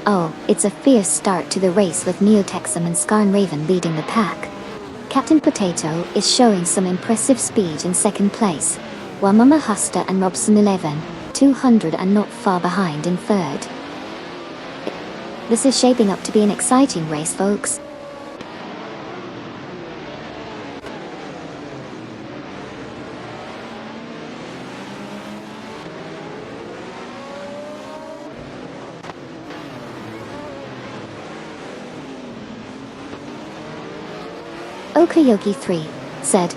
Oh, it's a fierce start to the race with Neotexum and Skarn Raven leading the pack. Captain Potato is showing some impressive speed in second place, while Mama Huster and Robson 11, 200 and not far behind in third. This is shaping up to be an exciting race, folks. Okayoki 3 said,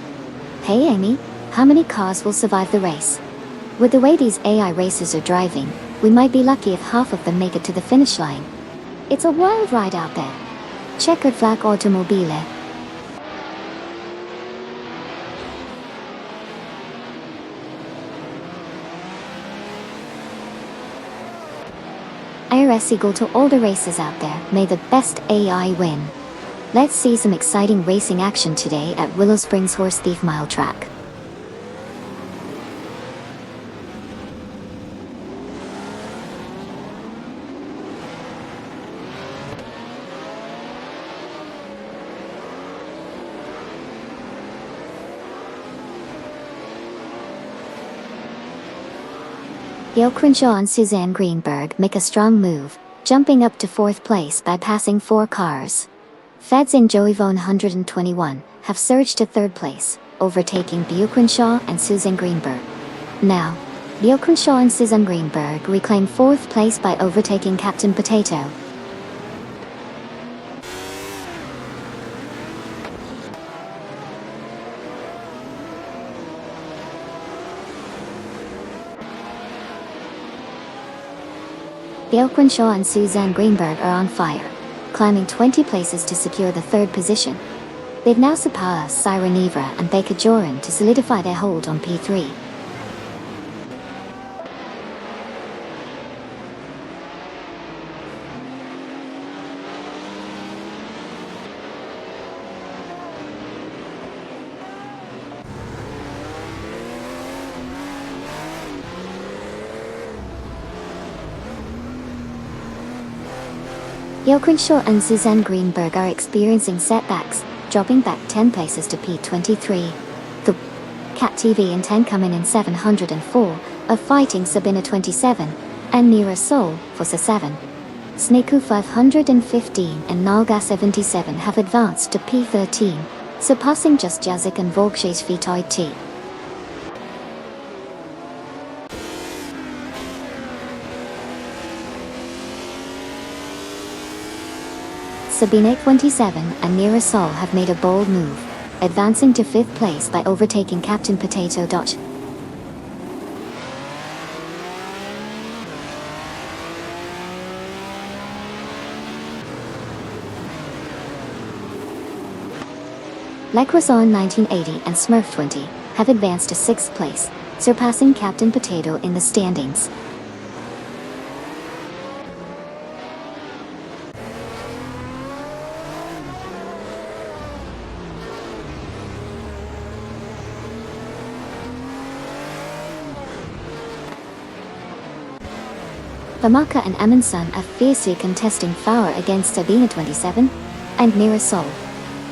"Hey Amy, how many cars will survive the race? With the way these AI racers are driving, we might be lucky if half of them make it to the finish line. It's a wild ride out there. Checkered flag automobile." IRS eagle to all the racers out there, may the best AI win. Let's see some exciting racing action today at Willow Springs Horse Thief Mile Track. Gail Crenshaw and Suzanne Greenberg make a strong move, jumping up to fourth place by passing 4 cars. Feds in Joey Vaughn 121 have surged to third place, overtaking Gail Crenshaw and Suzanne Greenberg. Now, Gail Crenshaw and Suzanne Greenberg reclaim fourth place by overtaking Captain Potato. Gail Crenshaw and Suzanne Greenberg are on fire, climbing 20 places to secure the third position. They've now surpassed Syra Nevra and Baker Joran to solidify their hold on P3. Gail Crenshaw and Suzanne Greenberg are experiencing setbacks, dropping back 10 places to P23. The Cat TV and 10 coming in 704, are fighting Sabina 27, and Nira Soul for 7. Sneku 515 and Nalga 77 have advanced to P13, surpassing Just Jazik and Volksha's Vitoid T. Sabine 27 and Nira Sol have made a bold move, advancing to 5th place by overtaking Captain Potato. Lecroson 1980 and Smurf 20 have advanced to 6th place, surpassing Captain Potato in the standings. Famaka and Amundsen are fiercely contesting power against Sabina 27 and Nira Sol.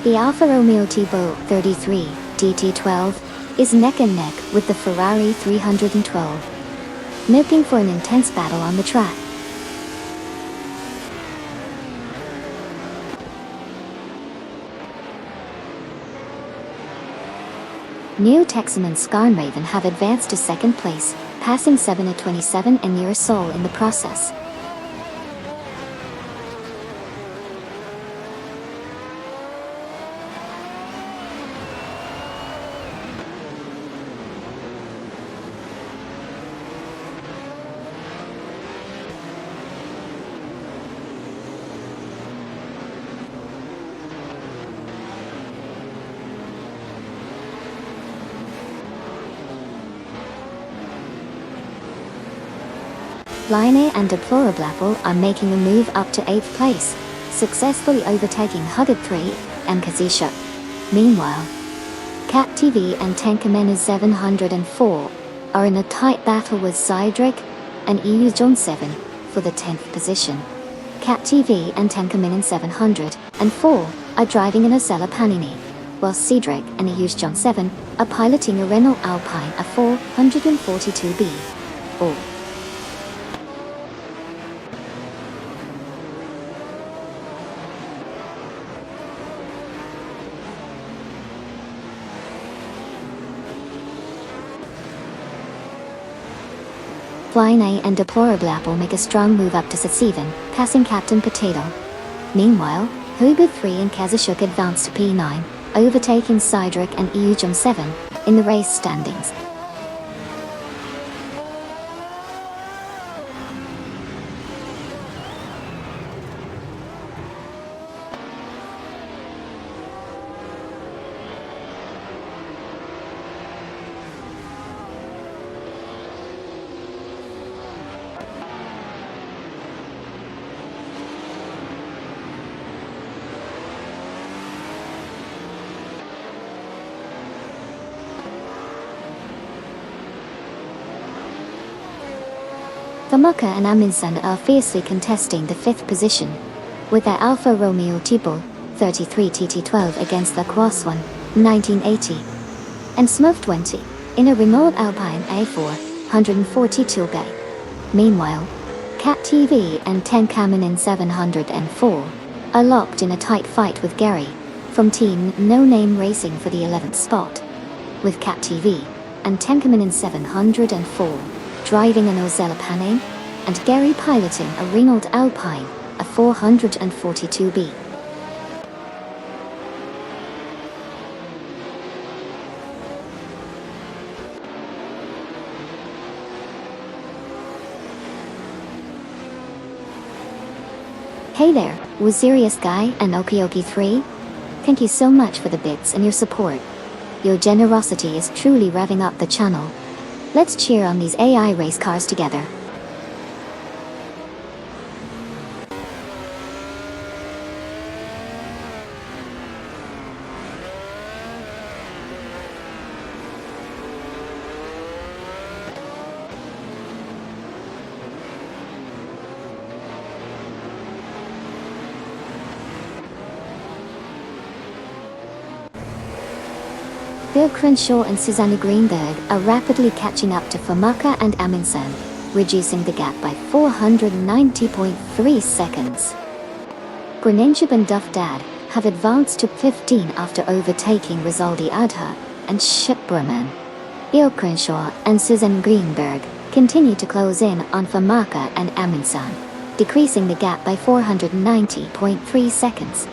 The Alfa Romeo T-Bow 33 DT12 is neck and neck with the Ferrari 312, milking for an intense battle on the track. Neotexum and Skarn Raven have advanced to 2nd place, passing Sabina 27 and Nira Sol in the process. Line and Deplorable are making a move up to 8th place, successfully overtaking Hugged 3 and Kazisha. Meanwhile, Cat TV and Tankamen 704 are in a tight battle with Cydric and EU John 7 for the 10th position. Cat TV and 10 come in 704, are driving an Osella Panini, while Cedric and John 7 are piloting a Renault Alpine a 442B. Oh. Flying A and Deplorable Apple make a strong move up to Set7, passing Captain Potato. Meanwhile, Hugo 3 and Kazashuk advance to P9, overtaking Cedric and John 7 in the race standings. Famaka and Amundsen are fiercely contesting the 5th position, with their Alfa Romeo Tipo 33 TT12 against the Cross 1 1980, and Smurf 20 in a Renault Alpine A4 142B. Meanwhile, Cat TV and 10 Kamen 704 are locked in a tight fight with Gary from Team No Name Racing for the 11th spot, with Cat TV and 10 Kamen 704 driving an Osella Panini, and Gary piloting a Renault Alpine, a 442B. Hey there, was Serious Guy and Okioki 3? Thank you so much for the bits and your support. Your generosity is truly revving up the channel. Let's cheer on these AI race cars together. Bill Crenshaw and Susanna Greenberg are rapidly catching up to Famaka and Amundsen, reducing the gap by 490.3 seconds. Grenenship and Duff Dad have advanced to 15 after overtaking Rizaldi Adha and Shipberman. Bill Crenshaw and Susanna Greenberg continue to close in on Famaka and Amundsen, decreasing the gap by 490.3 seconds.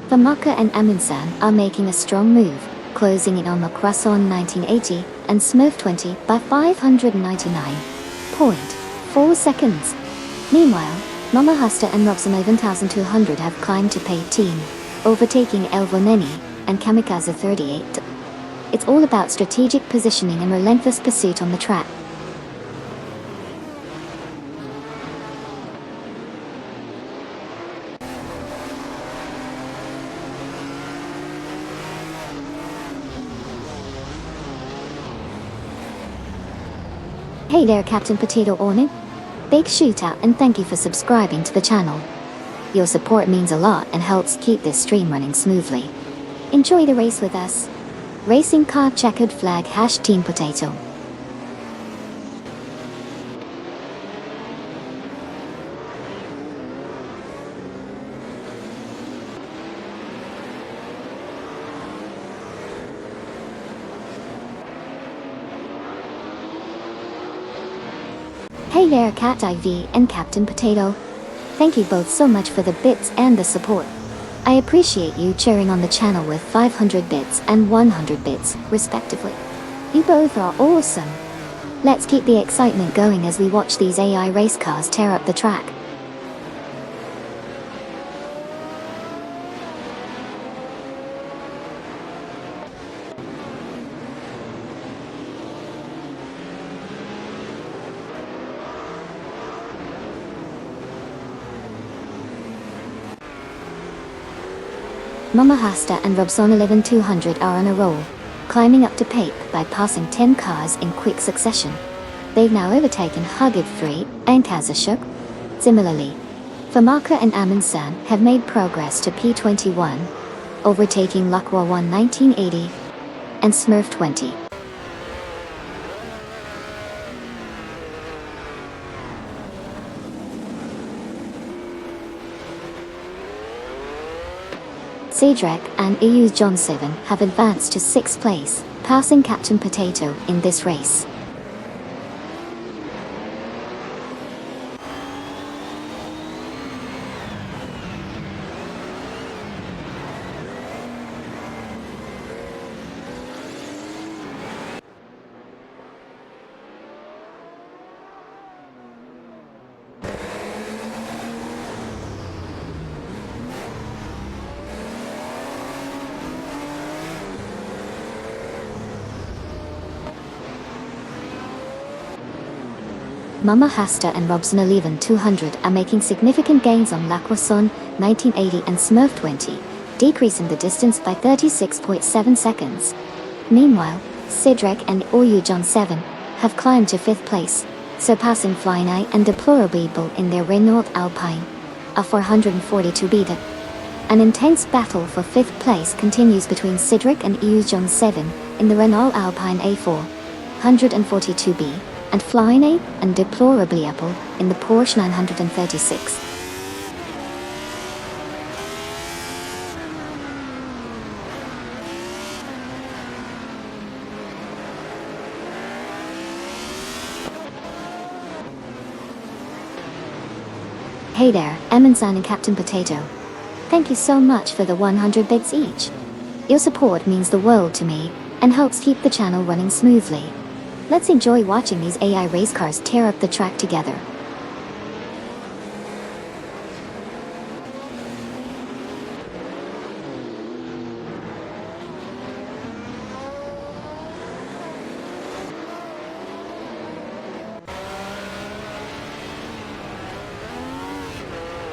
Famaka and Amundsen are making a strong move, closing in on the Croissant 1980 and Smurf 20 by 599.4 seconds. Meanwhile, Mama Hasta and Robson 1200 have climbed to P10, overtaking Elvoneni and Kamikaze 38. It's all about strategic positioning and relentless pursuit on the track. Hey there, Captain Potato Ornu. Big shootout and thank you for subscribing to the channel. Your support means a lot and helps keep this stream running smoothly. Enjoy the race with us. Racing car checkered flag #Team Potato. Hey there, Cat IV and Captain Potato. Thank you both so much for the bits and the support. I appreciate you cheering on the channel with 500 bits and 100 bits, respectively. You both are awesome. Let's keep the excitement going as we watch these AI race cars tear up the track. Mama Hasta and Robson 11200 are on a roll, climbing up to Pape by passing 10 cars in quick succession. They've now overtaken Hugid 3 and Kazashuk. Similarly, Famaka and Amundsen have made progress to P21, overtaking Lakwa 1 1980 and Smurf 20. Cedric and EU's John 7 have advanced to 6th place, passing Captain Potato in this race. Mama Hasta and Robson 11200 are making significant gains on Lacroixon 1980 and Smurf 20, decreasing the distance by 36.7 seconds. Meanwhile, Cedric and EU John 7 have climbed to 5th place, surpassing Flying Eye and Deplorable in their Renault Alpine, a 442 beta. An intense battle for 5th place continues between Cedric and EU John 7 in the Renault Alpine A4 142B. And Flying A and Deplorably Apple in the Porsche 936. Hey there, Amundsen and Captain Potato. Thank you so much for the 100 bits each. Your support means the world to me and helps keep the channel running smoothly. Let's enjoy watching these AI race cars tear up the track together.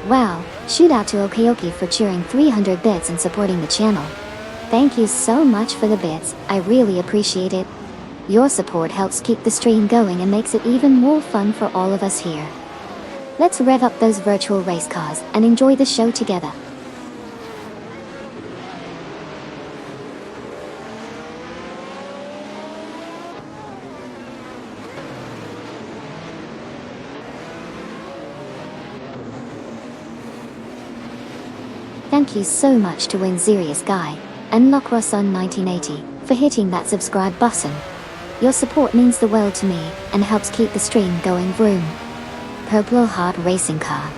Wow, shout out to Okeoki for cheering 300 bits and supporting the channel. Thank you so much for the bits, I really appreciate it. Your support helps keep the stream going and makes it even more fun for all of us here. Let's rev up those virtual race cars and enjoy the show together. Thank you so much to Win Serious Guy and Lockrosson 1980 for hitting that subscribe button. Your support means the world to me and helps keep the stream going. Vroom. Purple Heart Racing Car.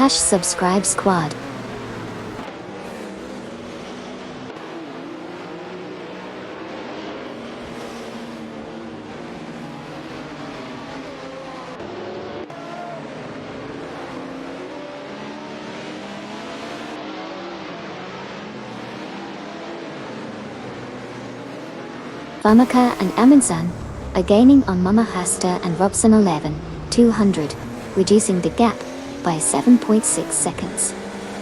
#subscribe squad. Famaka and Amundsen are gaining on Mama Hasta and Robson 11200, reducing the gap by 7.6 seconds.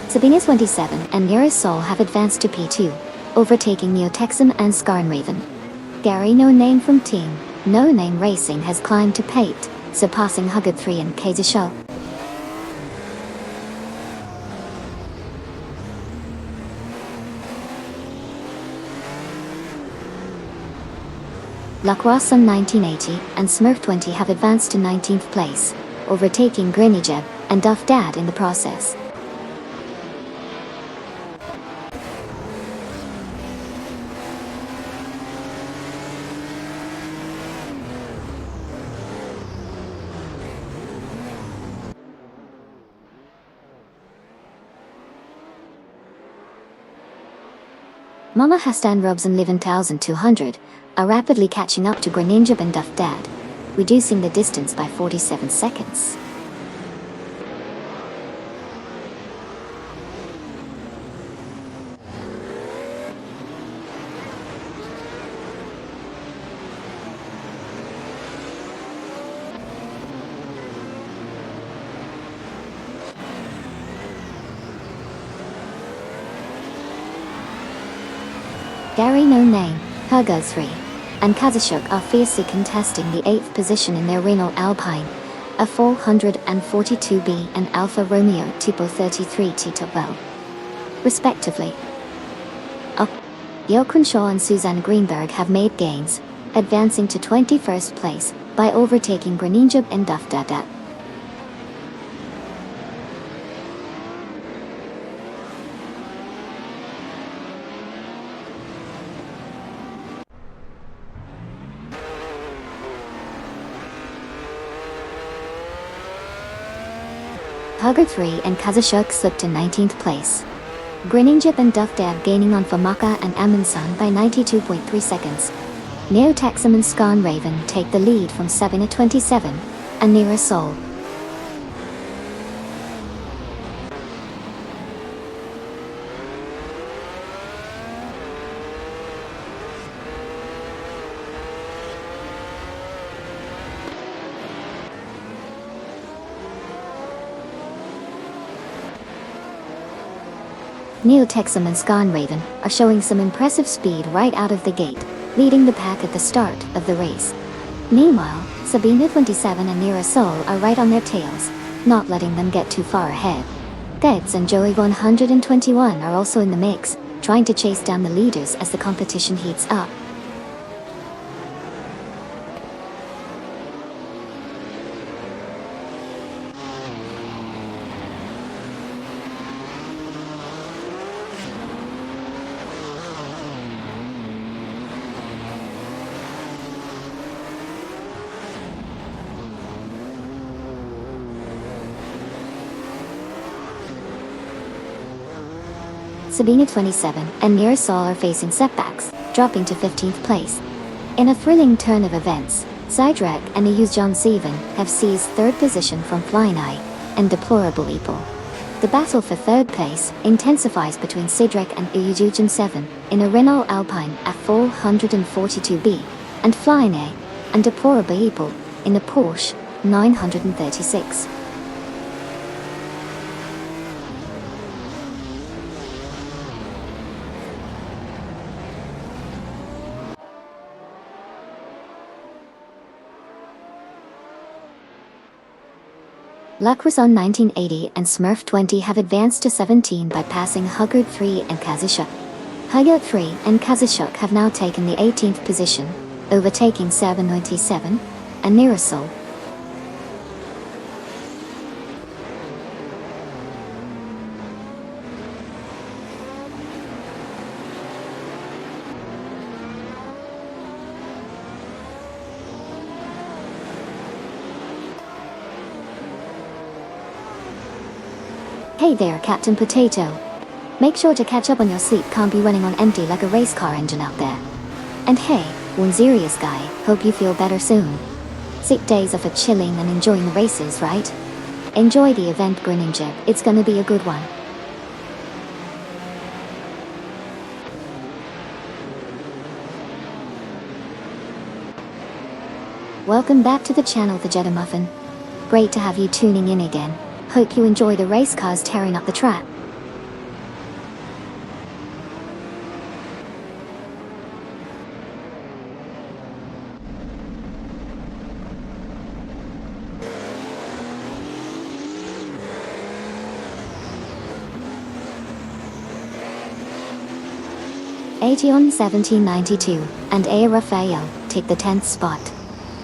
Sabina 27 and Mirasol have advanced to P2, overtaking Neotexum and Skarnraven. Gary No Name from Team No Name Racing has climbed to P8, surpassing Hugid 3 and Kazashuk. Lacroixon 1980 and Smurf 20 have advanced to 19th place, overtaking Grenijeb and Duff Dad in the process. Mama Hasta and Robson 11200 are rapidly catching up to Greninja and Duff Dad, reducing the distance by 47 seconds. Gary No Name, Hugo 3, and Kazashuk are fiercely contesting the 8th position in their Renault Alpine, a 442B and Alfa Romeo Tipo 33 Tito, respectively. Jochen Shaw and Suzanne Greenberg have made gains, advancing to 21st place by overtaking Groninga and Dufdadat. Hugger 3 and Kazashuk slipped to 19th place. Groninga and Dufdad gaining on Famaka and Amundsen by 92.3 seconds. Neo Texam and Scan Raven take the lead from Sabina 27, and Nira Sol. Neo Texam and Scan Raven are showing some impressive speed right out of the gate, leading the pack at the start of the race. Meanwhile, Sabina 27 and Nira Sol are right on their tails, not letting them get too far ahead. Geds and Joey 121 are also in the mix, trying to chase down the leaders as the competition heats up. Sabina 27 and Nira Sol are facing setbacks, dropping to 15th place. In a thrilling turn of events, Sidrek and Ayuz John Seven have seized 3rd position from Flying Eye and Deplorable Evil. The battle for 3rd place intensifies between Sidrek and Ayuz John 7 in a Renault Alpine at 442B, and Flying Eye and Deplorable Evil in a Porsche 936. Lacrosan 1980 and Smurf 20 have advanced to 17 by passing Huggard 3 and Kazashuk. Huggard 3 and Kazashuk have now taken the 18th position, overtaking 797 and Nirasol. Hey there, Captain Potato. Make sure to catch up on your sleep, can't be running on empty like a race car engine out there. And hey, one serious guy, hope you feel better soon. 6 days of chilling and enjoying the races, right? Enjoy the event, Groninga, it's gonna be a good one. Welcome back to the channel, the Jedi Muffin. Great to have you tuning in again. Hope you enjoy the race cars tearing up the track. Aetion 1792 and Aya Rafael take the 10th spot,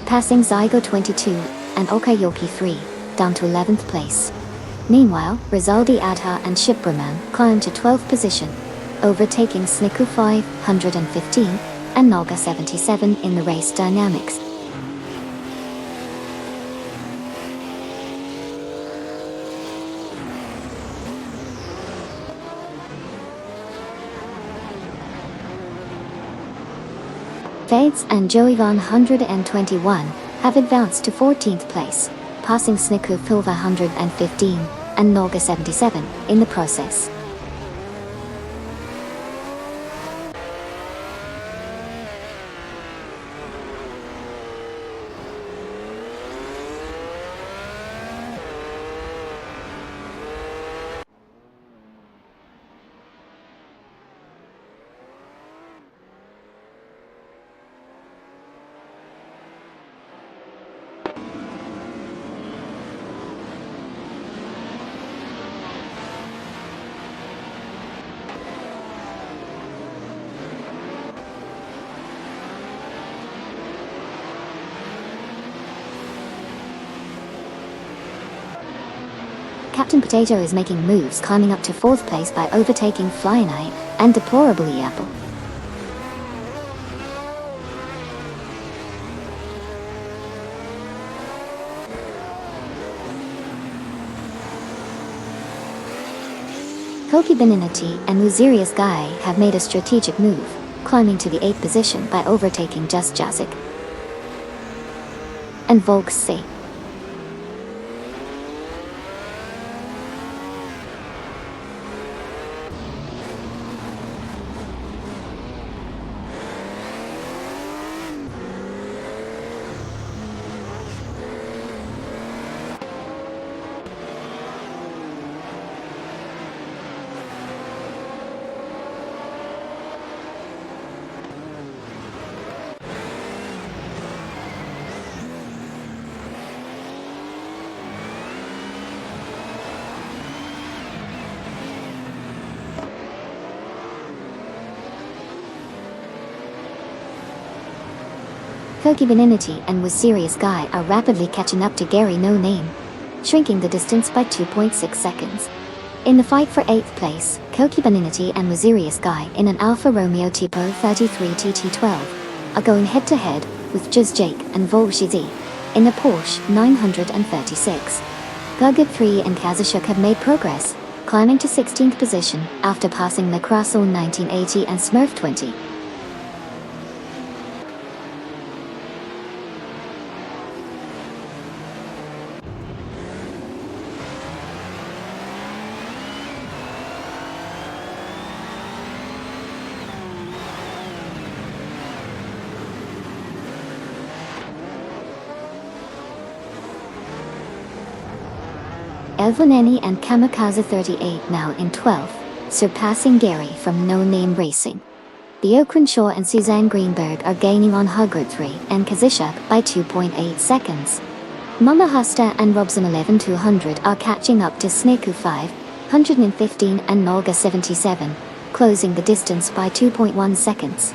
passing Zygo 22 and Okayoki 3 down to 11th place. Meanwhile, Rizaldi Adha and Shibraman climb to 12th position, overtaking Sniku 515 and Noga 77 in the race dynamics. Fades and Joey 121 have advanced to 14th place, passing Sniku 115 and Noga 77 in the process. Captain Potato is making moves, climbing up to 4th place by overtaking Flying Eye and Deplorably Apple. Koki Beninity and Lusirius Guy have made a strategic move, climbing to the 8th position by overtaking Just Jazik and Volks C. Koki Beninity and Lusirius Guy are rapidly catching up to Gary No Name, shrinking the distance by 2.6 seconds. In the fight for 8th place, Koki Beninity and Lusirius Guy in an Alfa Romeo Tipo 33 TT12 are going head-to-head with Just Jake and Volshizi in a Porsche 936. Gugud 3 and Kazushuk have made progress, climbing to 16th position after passing Le Croissant 1980 and Smurf 20. Elvoneni and Kamikaze 38 now in 12th, surpassing Gary from No Name Racing. Theo Crenshaw and Suzanne Greenberg are gaining on Hugrid 3 and Kazushuk by 2.8 seconds. Mama Hasta and Robson 11200 are catching up to Sneku 515 and Nolga 77, closing the distance by 2.1 seconds.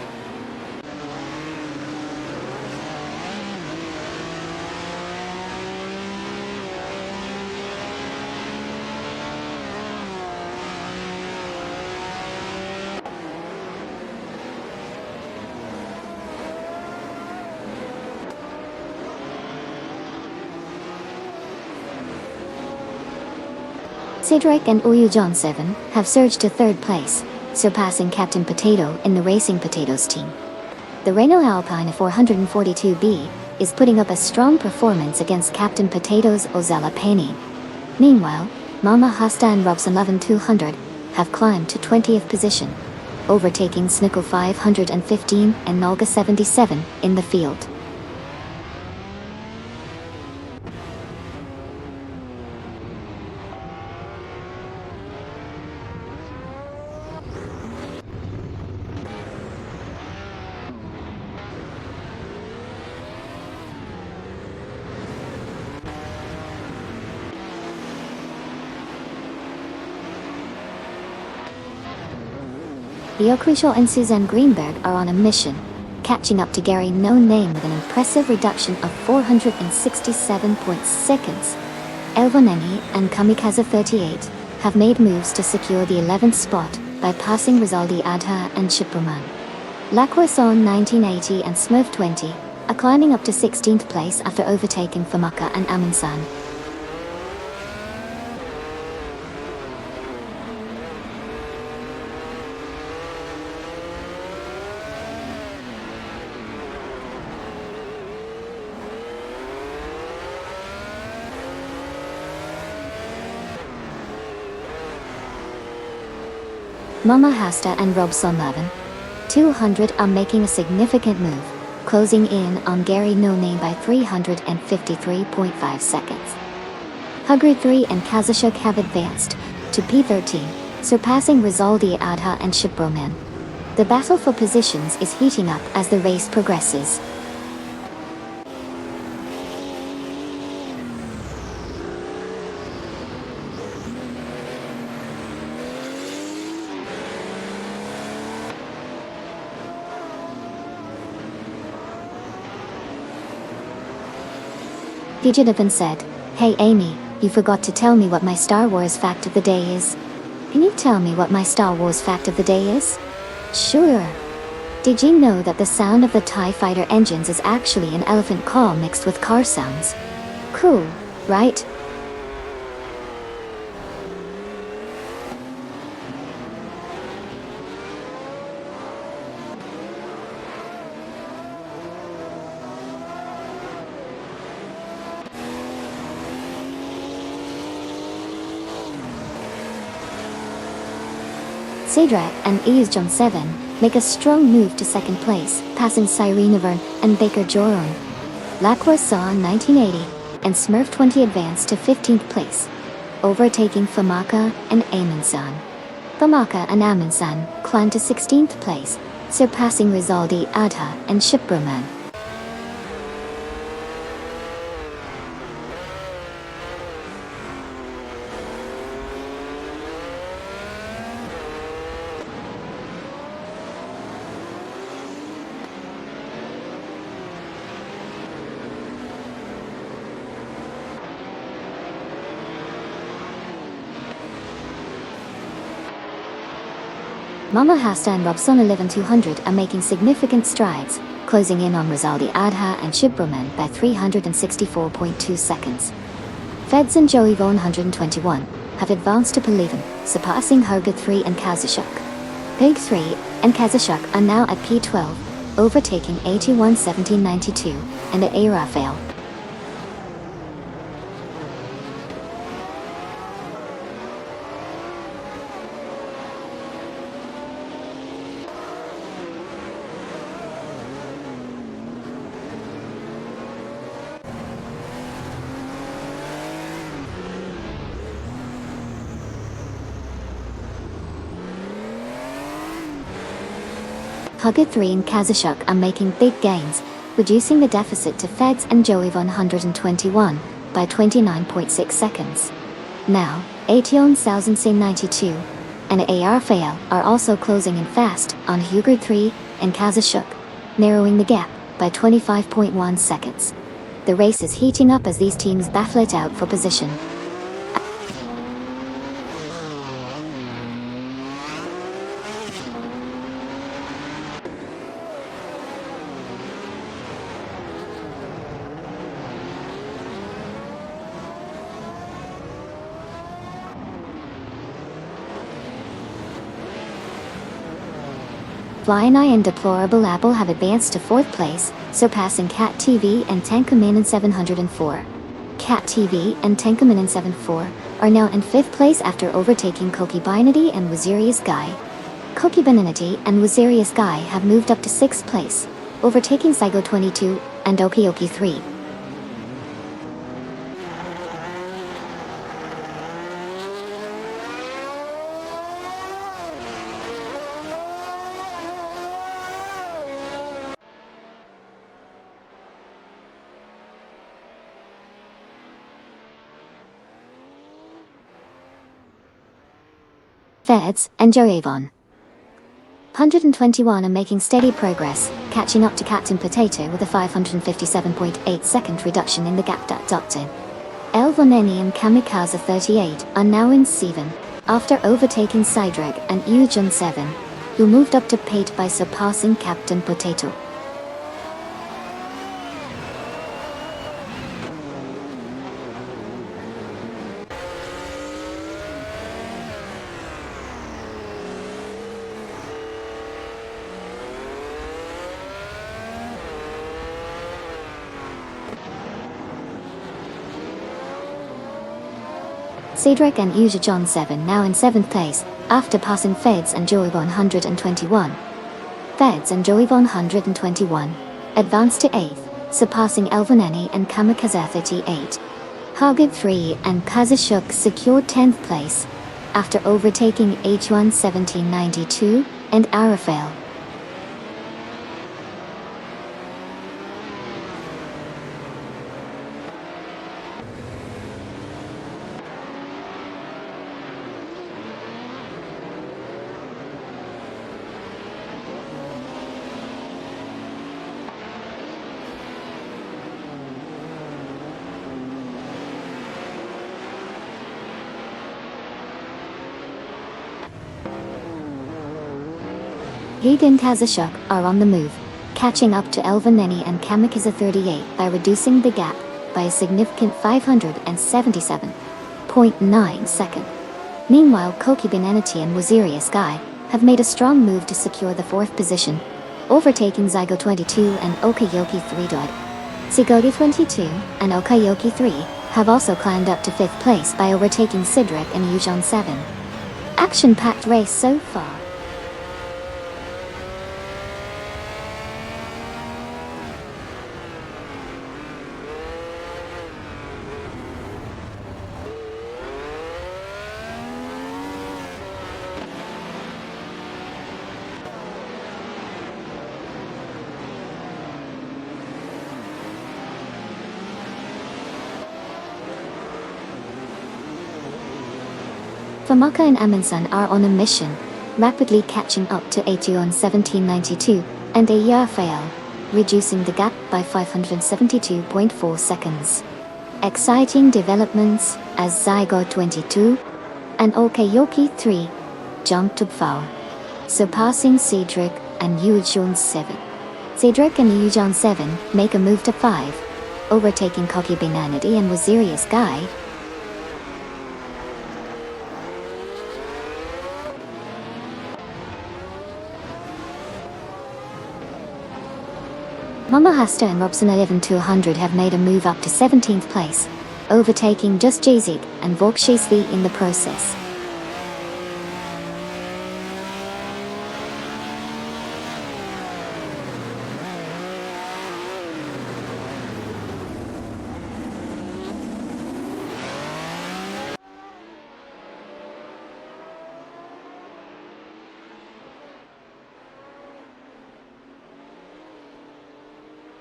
Cedric and Oyu John 7 have surged to 3rd place, surpassing Captain Potato in the Racing Potatoes team. The Renault Alpine 442B is putting up a strong performance against Captain Potato's Ozella Penny. Meanwhile, Mama Hasta and Robson 11200 have climbed to 20th position, overtaking Snickle 515 and Nolga 77 in the field. Theo Crenshaw and Suzanne Greenberg are on a mission, catching up to Gary No Name with an impressive reduction of 467 seconds. Elvoneni and Kamikaze 38 have made moves to secure the 11th spot by passing Rizaldi Adha and Shiproman. La Croissant 1980 and Smurf 20 are climbing up to 16th place after overtaking Famaka and Amunsan. Mama Hasta and Robson 200 are making a significant move, closing in on Gary No Name by 353.5 seconds. Hugrid 3 and Kazushuk have advanced to P13, surpassing Rizaldi Adha and Shiproman. The battle for positions is heating up as the race progresses. Fugitivan said, "Hey Amy, You forgot to tell me what my Star Wars fact of the day is. Can you tell me what my Star Wars fact of the day is? Sure. Did you know that the sound of the TIE fighter engines is actually an elephant call mixed with car sounds? Cool, right? Cedric and John 7 make a strong move to second place, passing Cyrenivern and Baker Joron. Lacroix saw 1980 and Smurf 20 advanced to 15th place, overtaking Famaka and Amundsen. Famaka and Amundsen climbed to 16th place, surpassing Rizaldi Adha and Shipperman. Mama Hasta and Robson 11200 are making significant strides, closing in on Rizaldi Adha and Shipperman by 364.2 seconds. Feds and Joey Vaughan 121 have advanced to P11, surpassing Harga 3 and Kazashuk. Pig 3 and Kazashuk are now at P12, overtaking 81 1792 and A. Raphael. Hugget 3 and Kazashuk are making big gains, reducing the deficit to Feds and Joey 121 by 29.6 seconds. Now, Ation 1092 and A. Raphael are also closing in fast on Huger 3 and Kazashuk, narrowing the gap by 25.1 seconds. The race is heating up as these teams battle it out for position. Flying Eye and Deplorable Apple have advanced to 4th place, surpassing Cat TV and Tankamin in 704. Cat TV and Tankamin in 74 are now in 5th place after overtaking Koki Binity and Wazirius Guy. Koki Binity and Wazirius Guy have moved up to 6th place, overtaking Saigo 22 and Okioki 3. Feds and Joavon 121 are making steady progress, catching up to Captain Potato with a 557.8 second reduction in the gap. Elvoneni and Kamikaze 38 are now in 7, after overtaking Sidreg and Eugen 7, who moved up to P8 by surpassing Captain Potato. Cedric and Uja John 7 now in 7th place, after passing Feds and Joey 121. Feds and Joey 121 advanced to 8th, surpassing Elvaneni and Kamikaze 38. Hagib 3 and Kazashuk secured 10th place, after overtaking H1 1792 and Arafel. Gigan Kazashuk are on the move, catching up to Elvaneni and Kamikaze 38 by reducing the gap by a significant 577.9 seconds. Meanwhile, Kokibin Enity and Waziriya Sky have made a strong move to secure the 4th position, overtaking Zygo 22 and Okayoki 3. Zygogi 22 and Okayoki 3 have also climbed up to 5th place by overtaking Sidric and Yujon 7. Action-packed race so far. Famaka and Amundsen are on a mission, rapidly catching up to Aetion 1792 and Ayafel, reducing the gap by 572.4 seconds. Exciting developments as Zygo 22 and Okayoki 3 jump to power, surpassing Cedric and Yujon 7. Cedric and Yujon 7 make a move to 5, overtaking Kokibin Enity and Waziriya Sky. Mama Hasta and Robson 11200 have made a move up to 17th place, overtaking Just Jazik and Volkshisli in the process.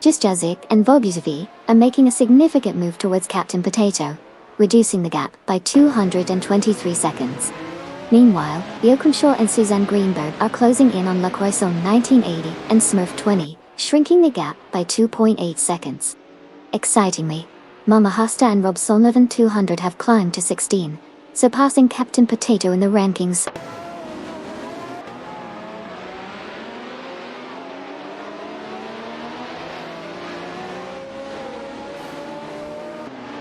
Just Jazik and Volbuzovi are making a significant move towards Captain Potato, reducing the gap by 223 seconds. Meanwhile, Joachim and Suzanne Greenberg are closing in on Le Croissant 1980 and Smurf 20, shrinking the gap by 2.8 seconds. Excitingly, Mama Hasta and Rob Sullivan 200 have climbed to 16, surpassing Captain Potato in the rankings.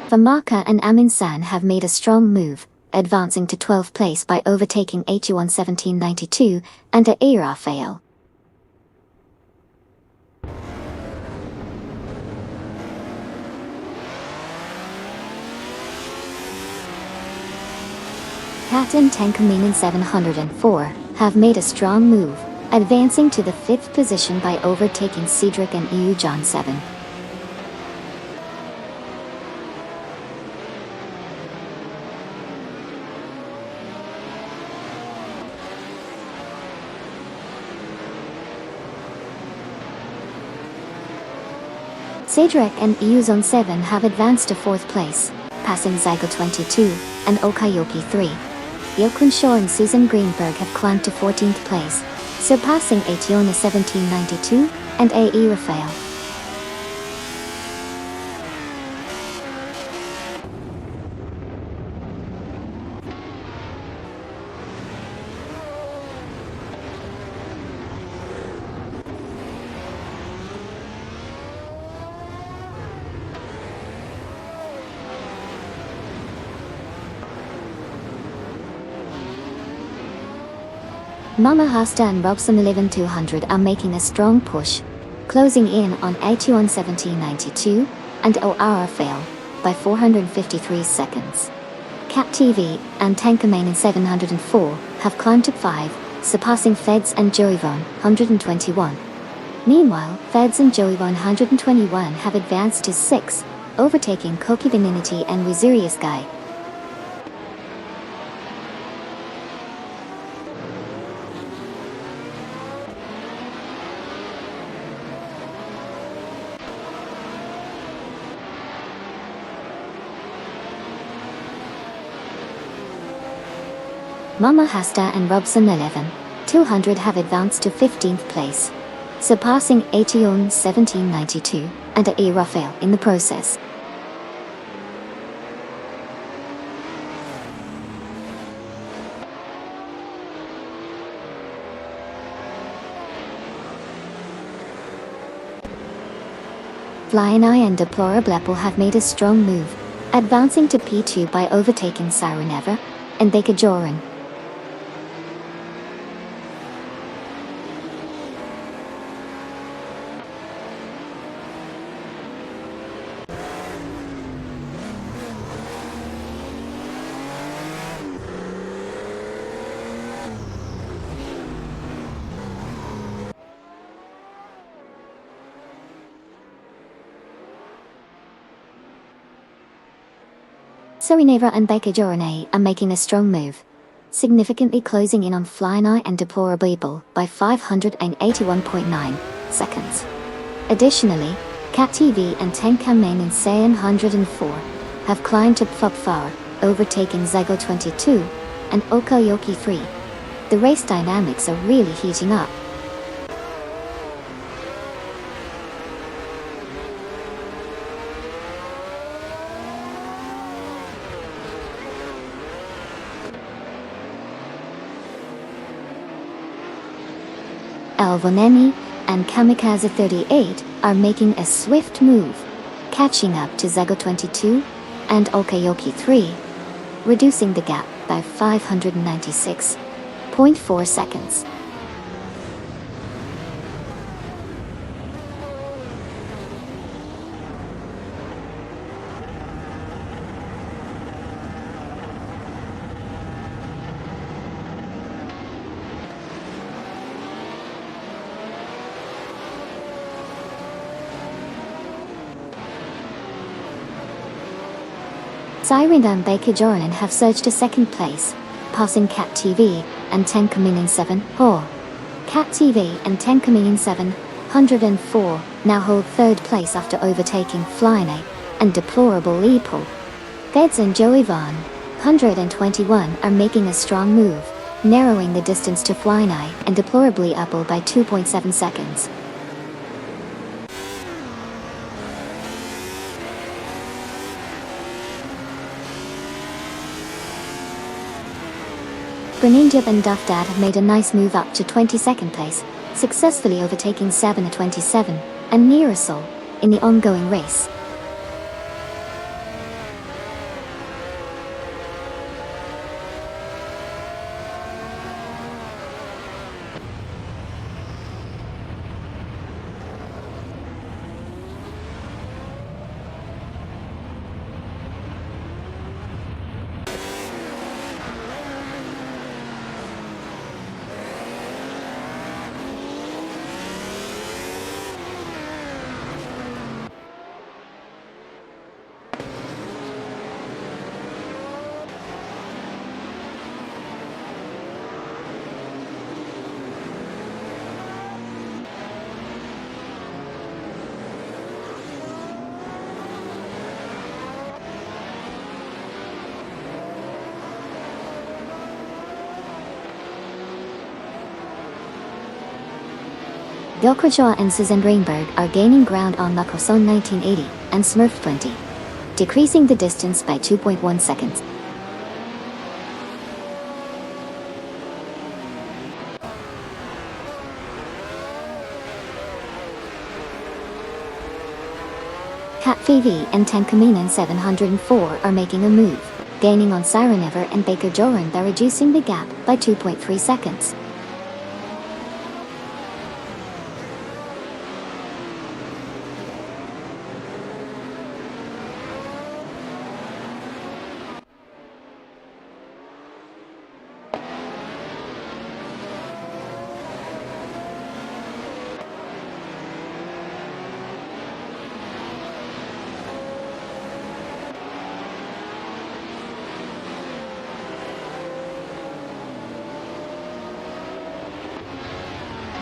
Famaka and Amundsen have made a strong move, advancing to 12th place by overtaking Aetion 1792 and Ayafel. Kat and Tenkaminen 704 have made a strong move, advancing to the 5th position by overtaking Cedric and Yujon 7. Cedric and Yujon 7 have advanced to 4th place, passing Zygo 22 and Okayoki 3. Yokunsho and Susan Greenberg have climbed to 14th place, surpassing Aetion 1792 and A.E. Raphael. Mama Hasta and Robson 11200 are making a strong push, closing in on Aetion 1792 and Ayafel by 453 seconds. Cat TV and Tankermain in 704 have climbed to 5, surpassing Feds and Joeyvon 121. Meanwhile, Feds and Joeyvon 121 have advanced to 6, overtaking Kokibininity and Waziriya Sky. Mama Hasta and Robson 200 have advanced to 15th place, surpassing Aetion 1792 and A. Raphael in the process. Flyini and Deplorable have made a strong move, advancing to P2 by overtaking Sireneva and Bakejoran. Sireneva and Bakejoran are making a strong move, significantly closing in on Flyini and Deplorable by 581.9 seconds. Additionally, Cat TV and Tenkamen in 704 have climbed to P4, overtaking Zygo 22 and Okayoki 3. The race dynamics are really heating up. Alvoneni and Kamikaze 38 are making a swift move, catching up to Zygo 22 and Okayoki 3, reducing the gap by 596.4 seconds. Siren and Bakejoran have surged to second place, passing Cat TV and Tenkamen in 704. Cat TV and Tenkamen in 704 now hold third place after overtaking Flyini and Deplorable Leopold. Feds and Joivan, 121, are making a strong move, narrowing the distance to Flyini and Deplorably Apple by 2.7 seconds. Greninja and Duffdad have made a nice move up to 22nd place, successfully overtaking 727 and Neurosol in the ongoing race. Gokurajaw and Susan Greenberg are gaining ground on Lakoson 1980 and Smurf 20, decreasing the distance by 2.1 seconds. Cat VV and Tenkamen in 704 are making a move, gaining on Sireneva and Bakejoran by reducing the gap by 2.3 seconds.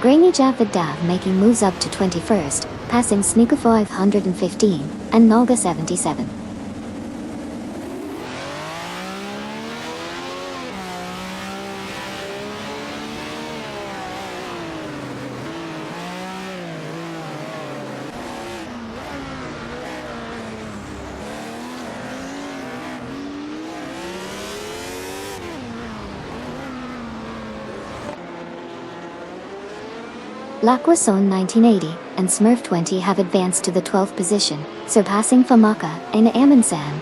Grainy Javadav making moves up to 21st, passing Sneaker 515 and Nolga 77. Laquason 1980 and Smurf20 have advanced to the 12th position, surpassing Famaka and Amundsen.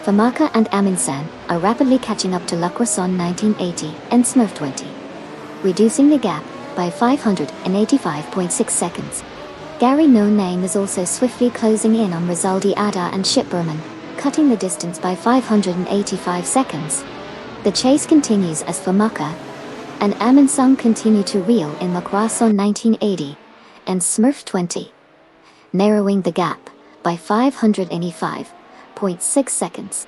Famaka and Amundsen are rapidly catching up to Le Croissant 1980 and Smurf20, reducing the gap by 585.6 seconds. Gary No Name is also swiftly closing in on Rizaldi Ada and Chip Berman, cutting the distance by 585 seconds. The chase continues as Famaka and Amundsen continue to reel in Le Croissant 1980 and Smurf20, narrowing the gap by 585.6 seconds.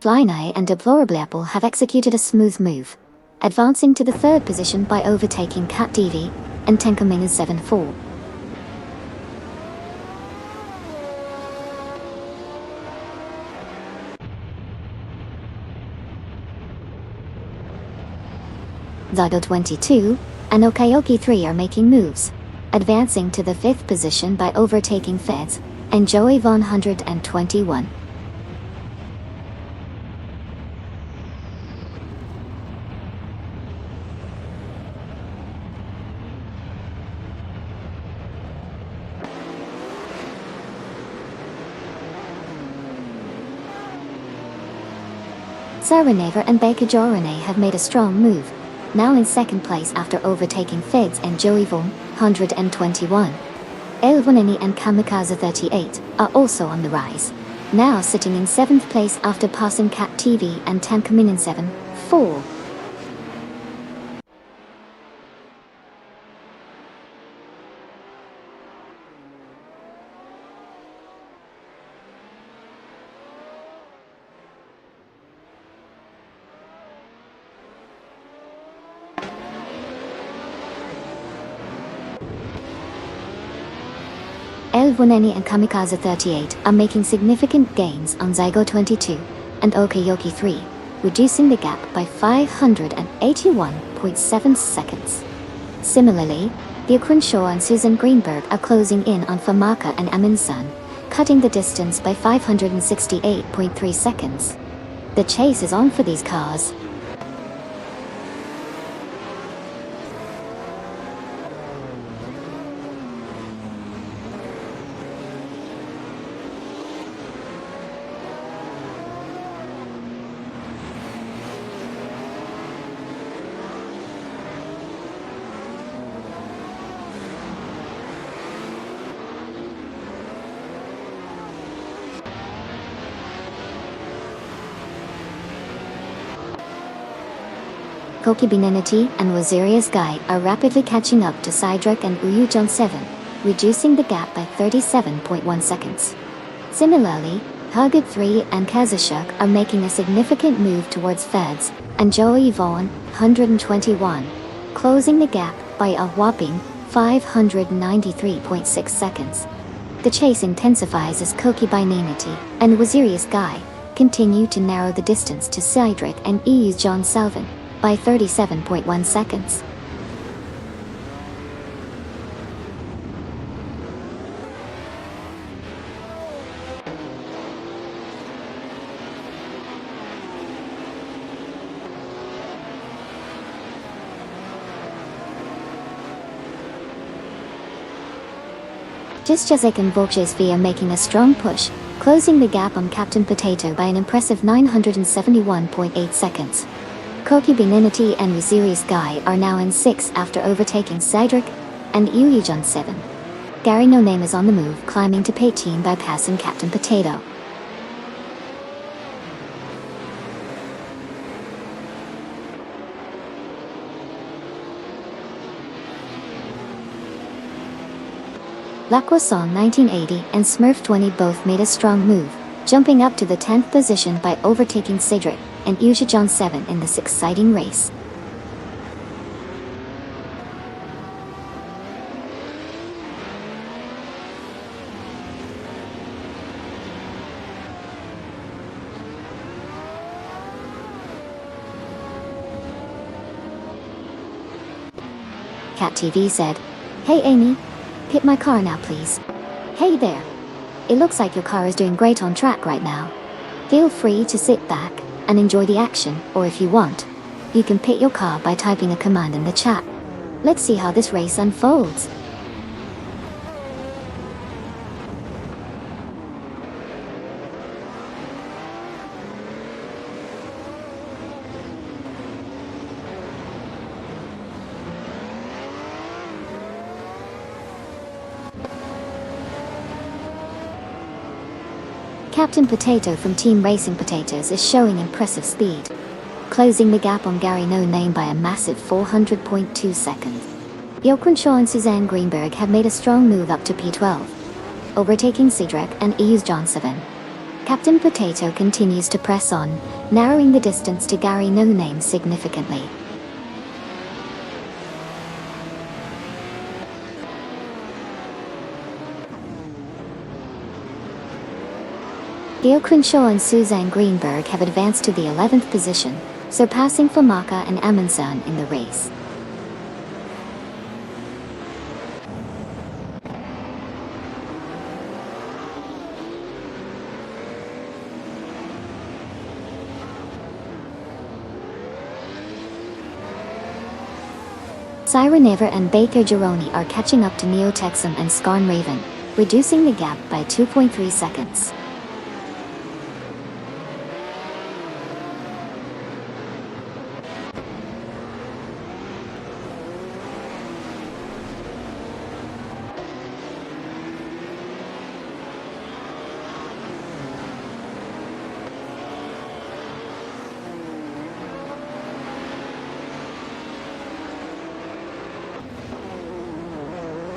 Flynie and Deplorable have executed a smooth move, advancing to the 3rd position by overtaking Cat TV and Tenkamina's 7-4. Zygo 22 and Okayoki 3 are making moves, advancing to the 5th position by overtaking Feds and Joey 121. Saraneva and Baker Jorane have made a strong move, now in 2nd place after overtaking Feds and Joey 121. Elvoneni and Kamikaze 38 are also on the rise, now sitting in 7th place after passing Cat TV and Tankaminen 7-4. Elvoneni and Kamikaze 38 are making significant gains on Zygo 22 and Okayoki 3, reducing the gap by 581.7 seconds. Similarly, the Crenshaw and Susan Greenberg are closing in on Famaka and Amundsen, cutting the distance by 568.3 seconds. The chase is on for these cars. Koki Binenity and Wazirius Guy are rapidly catching up to Cydric and Uyujon 7, reducing the gap by 37.1 seconds. Similarly, Hugid 3 and Kazushuk are making a significant move towards Feds and Joey Vaughn 121, closing the gap by a whopping 593.6 seconds. The chase intensifies as Koki Binenity and Wazirius Guy continue to narrow the distance to Cydric and Uyujon 7 by 37.1 seconds. Jizjazek and Volchesv are making a strong push, closing the gap on Captain Potato by an impressive 971.8 seconds. Koki Binenity and Wazirius Guy are now in 6th after overtaking Cydric and Uyujon 7. Gary No Name is on the move, climbing to P18 by passing Captain Potato. Laquasong 1980 and Smurf 20 both made a strong move, jumping up to the 10th position by overtaking Cedric and Usha John 7 in this exciting race. Cat TV said, "Hey Amy, hit my car now please." "Hey there. It looks like your car is doing great on track right now. Feel free to sit back and enjoy the action, or if you want, you can pit your car by typing a command in the chat. Let's see how this race unfolds." Captain Potato from Team Racing Potatoes is showing impressive speed, closing the gap on Gary No Name by a massive 400.2 seconds. Yo Crenshaw and Suzanne Greenberg have made a strong move up to P12, overtaking Cedric and Eus John 7. Captain Potato continues to press on, narrowing the distance to Gary No Name significantly. Gail Crenshaw and Suzanne Greenberg have advanced to the 11th position, surpassing Famaka and Amundsen in the race. Siren Ever and Baker Gironi are catching up to Neo Texum and Scarn Raven, reducing the gap by 2.3 seconds.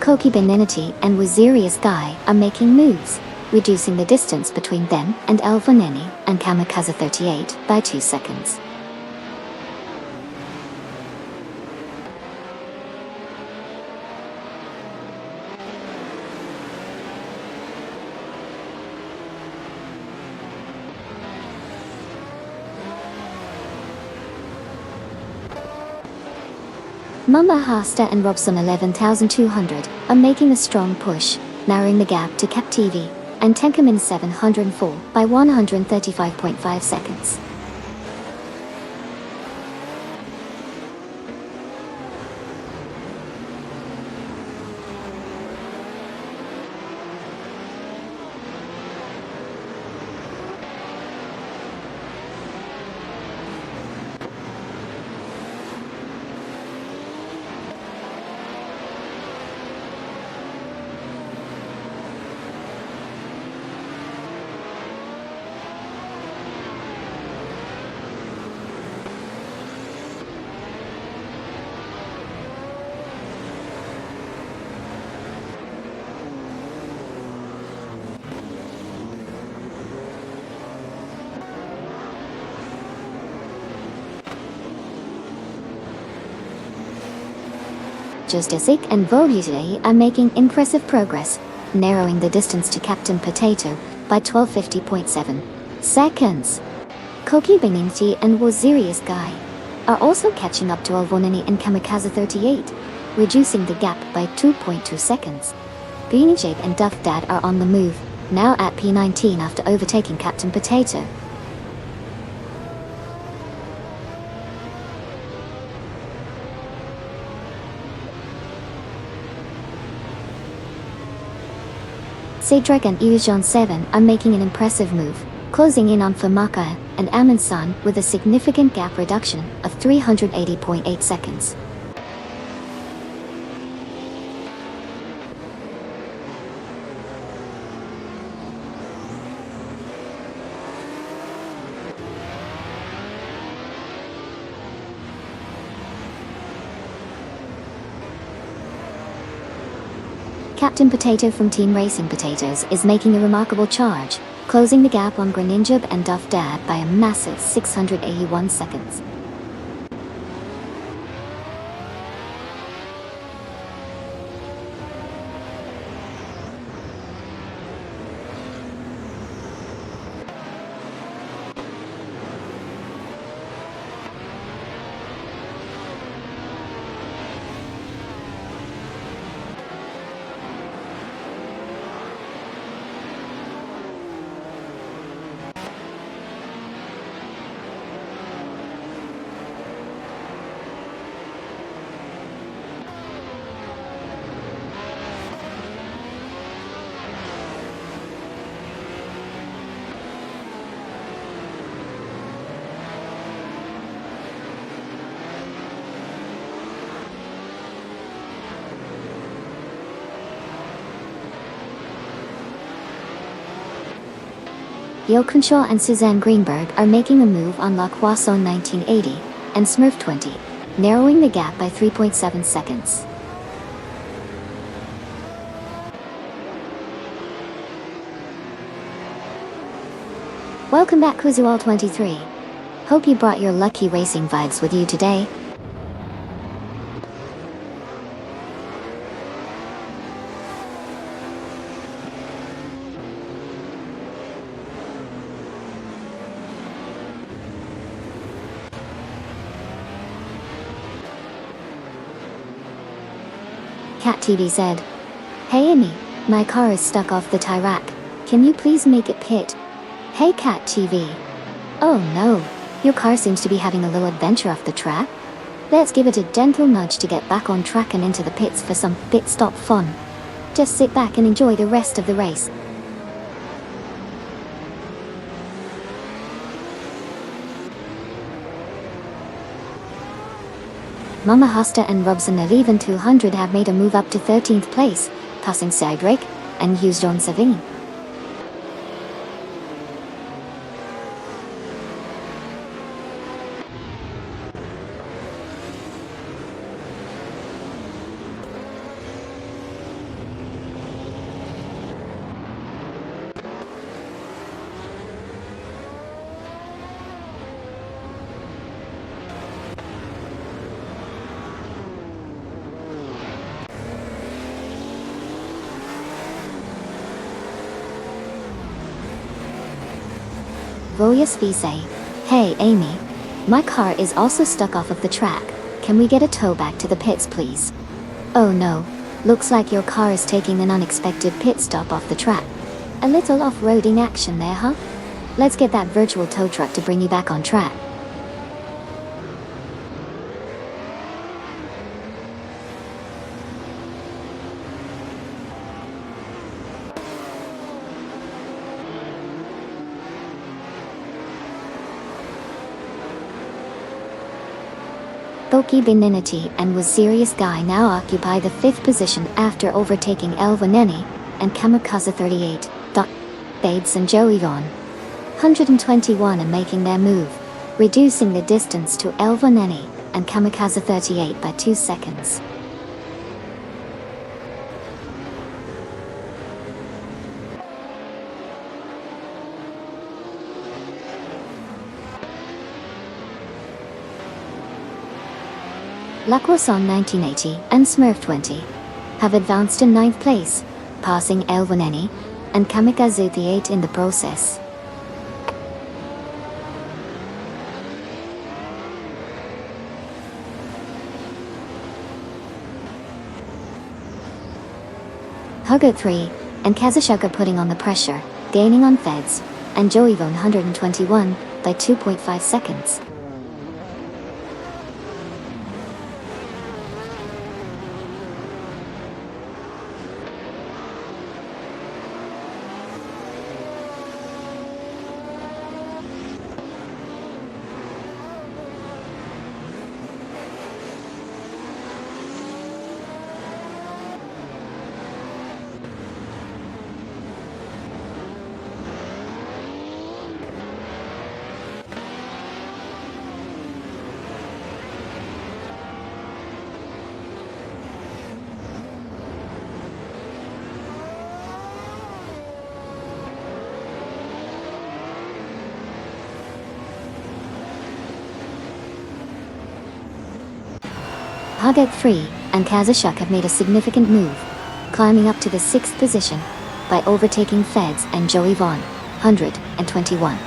Koki Beninity and Wazirius Guy are making moves, reducing the distance between them and Elvaneni and Kamikaze 38 by 2 seconds. Mama Hasta and Robson 11,200 are making a strong push, narrowing the gap to Cap TV and Tenkamin 704 by 135.5 seconds. Justic and Volutide are making impressive progress, narrowing the distance to Captain Potato by 1250.7 seconds. Koki Beninti and Wazirius Guy are also catching up to Alvonani and Kamikaze 38, reducing the gap by 2.2 seconds. Beanijape and Duff Dad are on the move, now at P19 after overtaking Captain Potato. Cedric and Ujon 7 are making an impressive move, closing in on Famaka and Amundsen with a significant gap reduction of 380.8 seconds. Captain Potato from Team Racing Potatoes is making a remarkable charge, closing the gap on Greninja and Duff Dad by a massive 681 seconds. Jochenshaw and Suzanne Greenberg are making a move on La Croissant 1980 and Smurf 20, narrowing the gap by 3.7 seconds. Welcome back Kuzual23. Hope you brought your lucky racing vibes with you today. Cat TV said, "Hey Amy, my car is stuck off the tie rack. Can you please make it pit?" Hey Cat TV. Oh no, your car seems to be having a little adventure off the track. Let's give it a gentle nudge to get back on track and into the pits for some pit stop fun. Just sit back and enjoy the rest of the race. Mama Hosta and Robson of Even 200 have made a move up to 13th place, passing Cedric and Hughes John Savini. Voyas V say, "Hey Amy, my car is also stuck off of the track. Can we get a tow back to the pits please?" Oh no, looks like your car is taking an unexpected pit stop off the track. A little off-roading action there, huh? Let's get that virtual tow truck to bring you back on track. Boki Beninity and Was Serious Guy now occupy the 5th position after overtaking Elvaneni and Kamikaze 38, Bades and Joey Vaughn. 121 are making their move, reducing the distance to Elvaneni and Kamikaze 38 by 2 seconds. La Croissant 1980 and Smurf 20 have advanced to 9th place, passing Elvaneni and Kamikaze 38 in the process. Hugo 3 and Kazushuka putting on the pressure, gaining on Feds, and Joey Vaughn 121 by 2.5 seconds. Pugget 3 and Kazashuk have made a significant move, climbing up to the 6th position by overtaking Feds and Joey Vaughn, 121.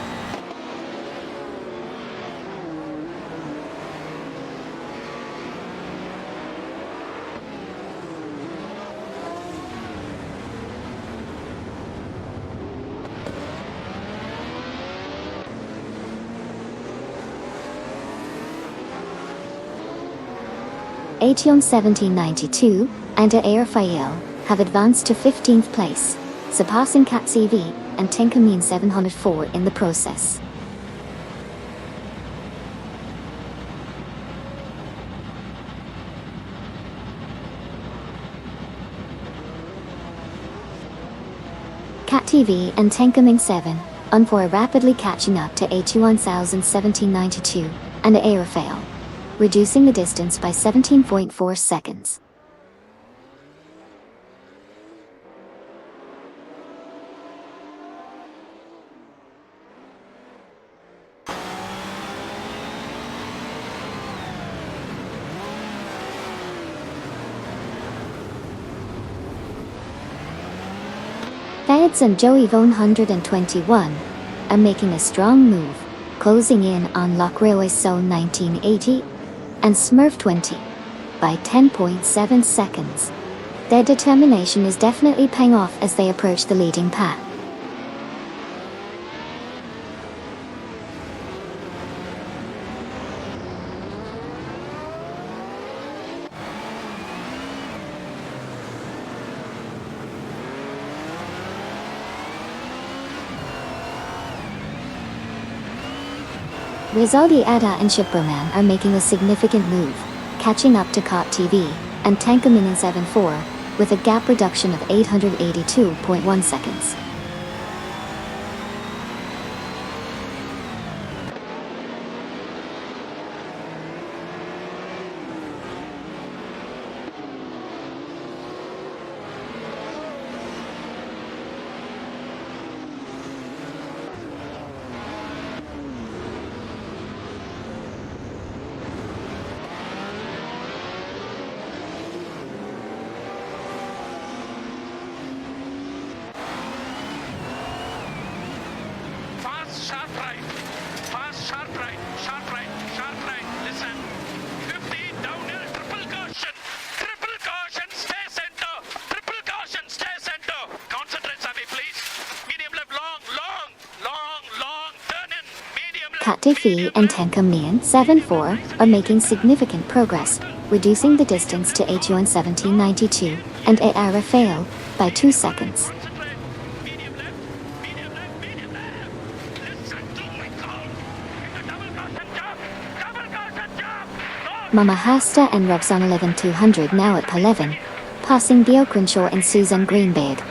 Aetion 1792 and Air Fael have advanced to 15th place, surpassing Cat TV and Tenkamin 704 in the process. Cat TV and Tenkamin 7 are rapidly catching up to Aetion 1792 and Air Fael, reducing the distance by 17.4 seconds. Feds and Joey Vaughn 121 are making a strong move, closing in on Lock Railway Zone 1980 and Smurf 20 by 10.7 seconds. Their determination is definitely paying off as they approach the leading pack. Rizaldi Ada and Shipperman are making a significant move, catching up to Cot TV and Tankamin in 7.4 with a gap reduction of 882.1 seconds. Sharp right, fast, sharp right, listen, 50, downhill, triple caution, stay center, concentrate Sabi please, medium left, long, turn in, medium left, Cat TV and Tenkamin 7.4 are making significant progress, reducing the distance to Aetion 1792 and Air Fael by 2 seconds. Mama Hasta and Robson 11200 now at P11, passing Theo Crenshaw and Susan Greenberg.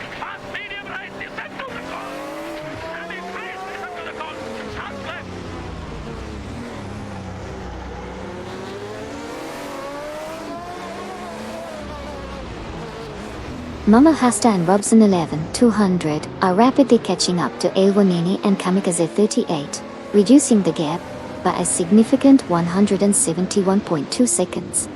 Mama Hasta and Robson 11200 are rapidly catching up to Elwanini and Kamikaze 38, reducing the gap by a significant 171.2 seconds.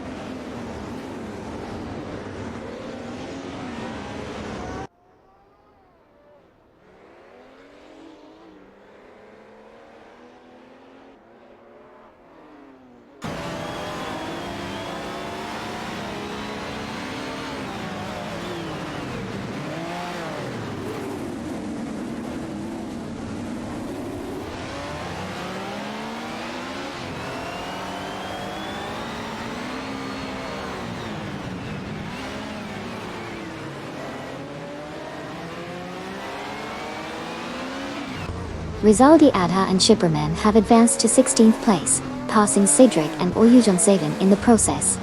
Rizaldi Adha and Shipperman have advanced to 16th place, passing Cedric and Oyujon Savan in the process.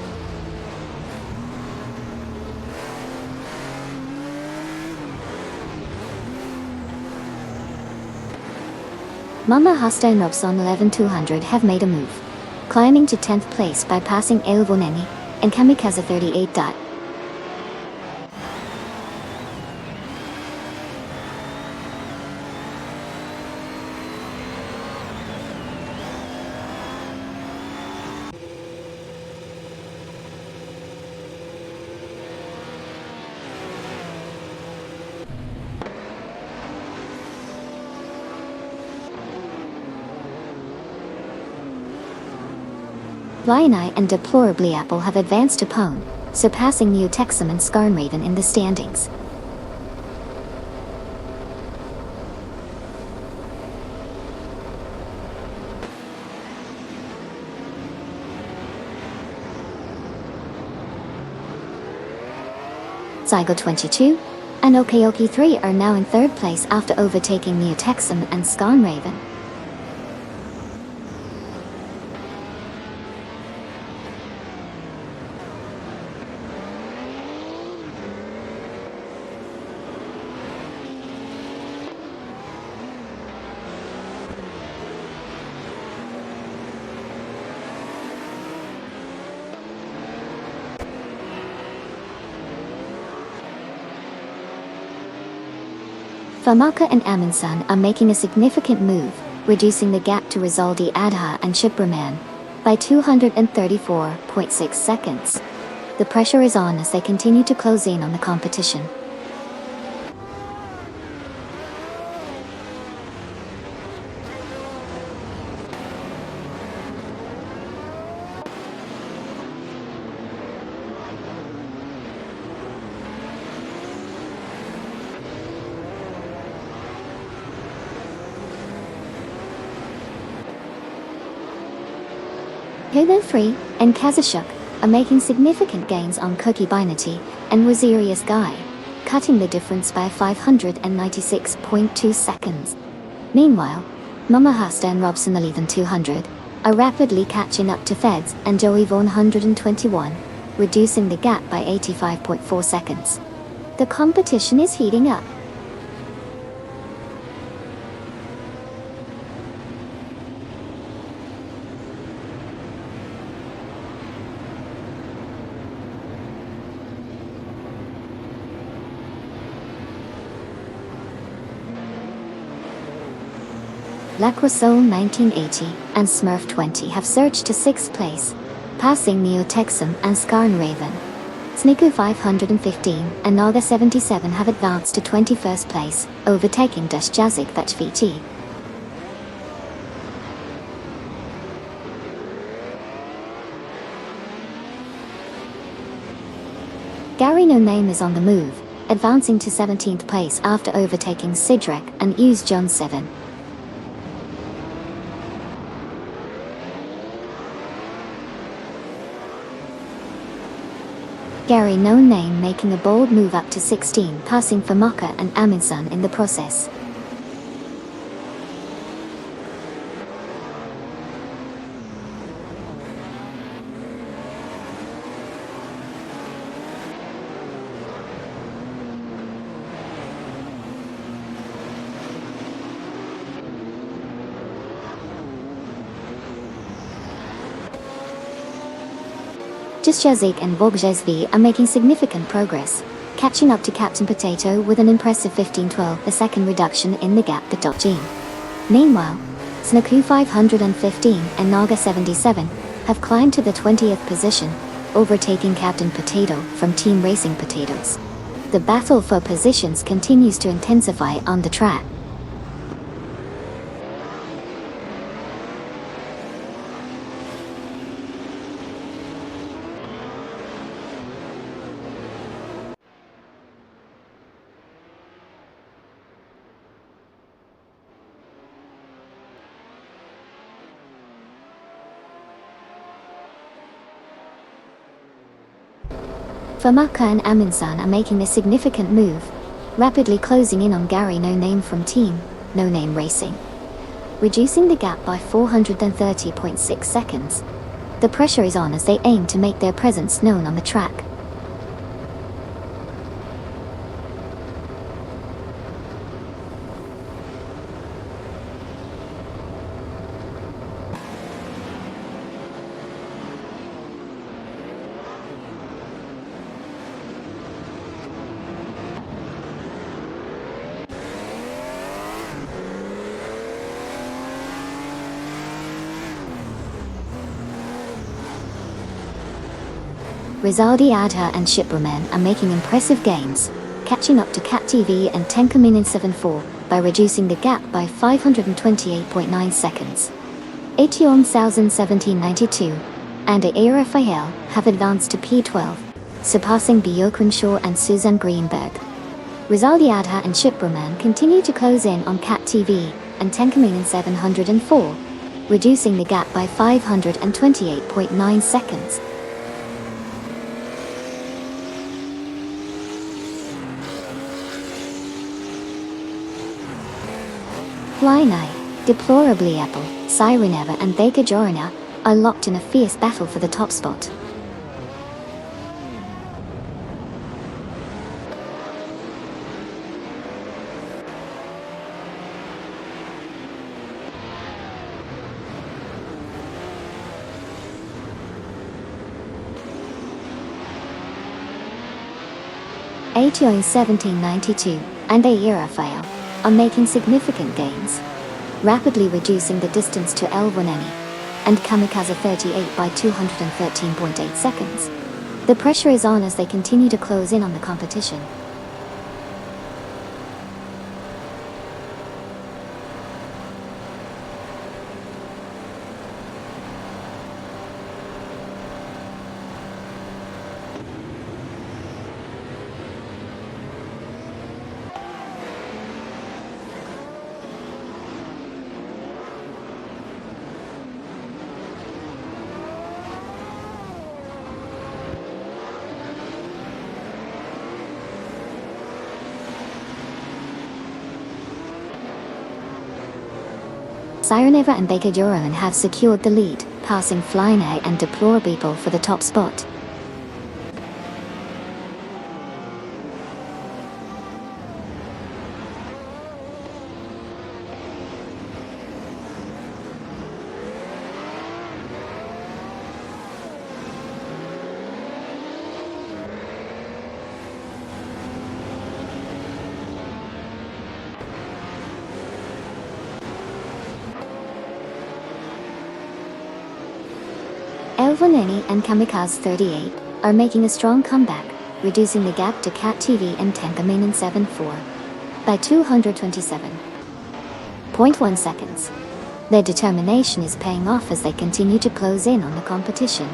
Mama Hasta and Robson 11200 have made a move, climbing to 10th place by passing Elvoneni and Kamikaze 38. Lioneye and deplorably Apple have advanced to Pone, surpassing Neo Texum and Scarnraven in the standings. Zygo 22 and Okeoki 3 are now in third place after overtaking Neo Texum and Scarnraven. Famaka and Amundsen are making a significant move, reducing the gap to Rizaldi Adha and Shibraman by 234.6 seconds. The pressure is on as they continue to close in on the competition. Halo 3 and Kazashuk are making significant gains on Cookie Binety and Wazirius Guy, cutting the difference by 596.2 seconds. Meanwhile, Momahasta and Robson 200 are rapidly catching up to Feds and Joey 121, reducing the gap by 85.4 seconds. The competition is heating up. Lacroixol 1980 and Smurf 20 have surged to 6th place, passing Neo Texum and Scarnraven. Sniku 515 and Naga 77 have advanced to 21st place, overtaking Jazik Vachviti. Gary No Name is on the move, advancing to 17th place after overtaking Sidrek and Use John 7. Gary No Name making a bold move up to 16, passing Famaka and Amundsen in the process. Jazik and Vogjesv are making significant progress, catching up to Captain Potato with an impressive 15/12, a second reduction in the gap to Jean. Meanwhile, Snaku 515 and Naga 77 have climbed to the 20th position, overtaking Captain Potato from Team Racing Potatoes. The battle for positions continues to intensify on the track. Famaka and Amundsen are making a significant move, rapidly closing in on Gary No Name from Team No Name Racing, reducing the gap by 430.6 seconds. The pressure is on as they aim to make their presence known on the track. Rizaldi Adha and Shipraman are making impressive gains, catching up to Cat TV and Tenkamin in 7-4 by reducing the gap by 528.9 seconds. Aetion 1792 and A. Raphael have advanced to P12, surpassing Bjorkun Shaw and Susan Greenberg. Rizaldi Adha and Shiproman continue to close in on Cat TV and Tenkamen in 704, reducing the gap by 528.9 seconds. Flynie, Deplorably Apple, Sireneva and Baker Jorina are locked in a fierce battle for the top spot. Ation 1792 and A. Raphael are making significant gains, rapidly reducing the distance to Elvoneni and Kamikaze 38 by 213.8 seconds. The pressure is on as they continue to close in on the competition. Sireneva and Baker Joran have secured the lead, passing Flynie and Deplorable for the top spot. Elvoneni and Kamikaze 38 are making a strong comeback, reducing the gap to Cat TV and Tenkamen in 7-4 by 227.1 seconds. Their determination is paying off as they continue to close in on the competition.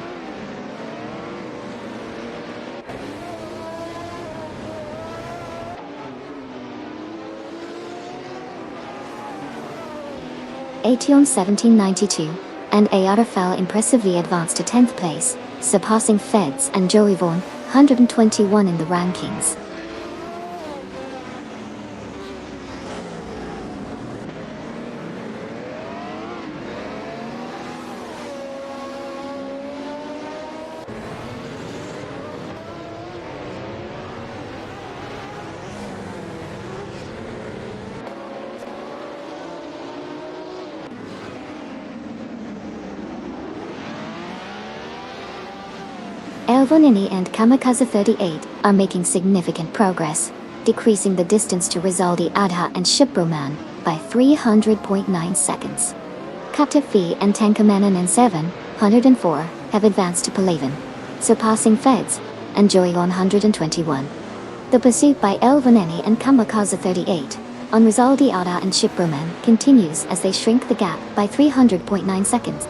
Ation 1792 and Ayarafel impressively advanced to 10th place, surpassing Feds and Joey Vaughan, 121 in the rankings. Elvonini and Kamikaze 38 are making significant progress, decreasing the distance to Rizaldi Adha and Shiproman by 300.9 seconds. Kaptafi and Tenkamanen in 704 have advanced to P11, surpassing Feds and Joy 121. The pursuit by Elvonini and Kamikaze 38 on Rizaldi Adha and Shiproman continues as they shrink the gap by 300.9 seconds.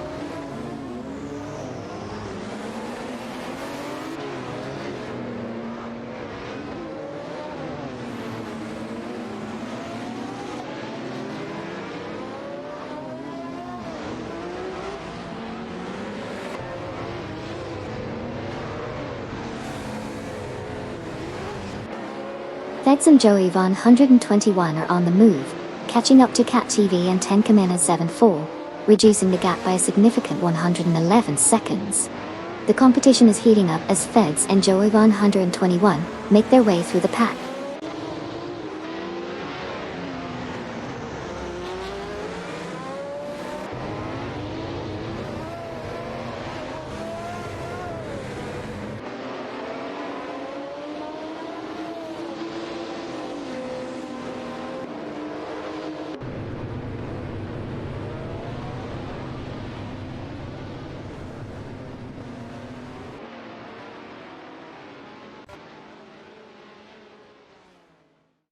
Feds and Joey Vaughan 121 are on the move, catching up to Cat TV and Tenkamen at 7-4, reducing the gap by a significant 111 seconds. The competition is heating up as Feds and Joey Vaughan 121 make their way through the pack.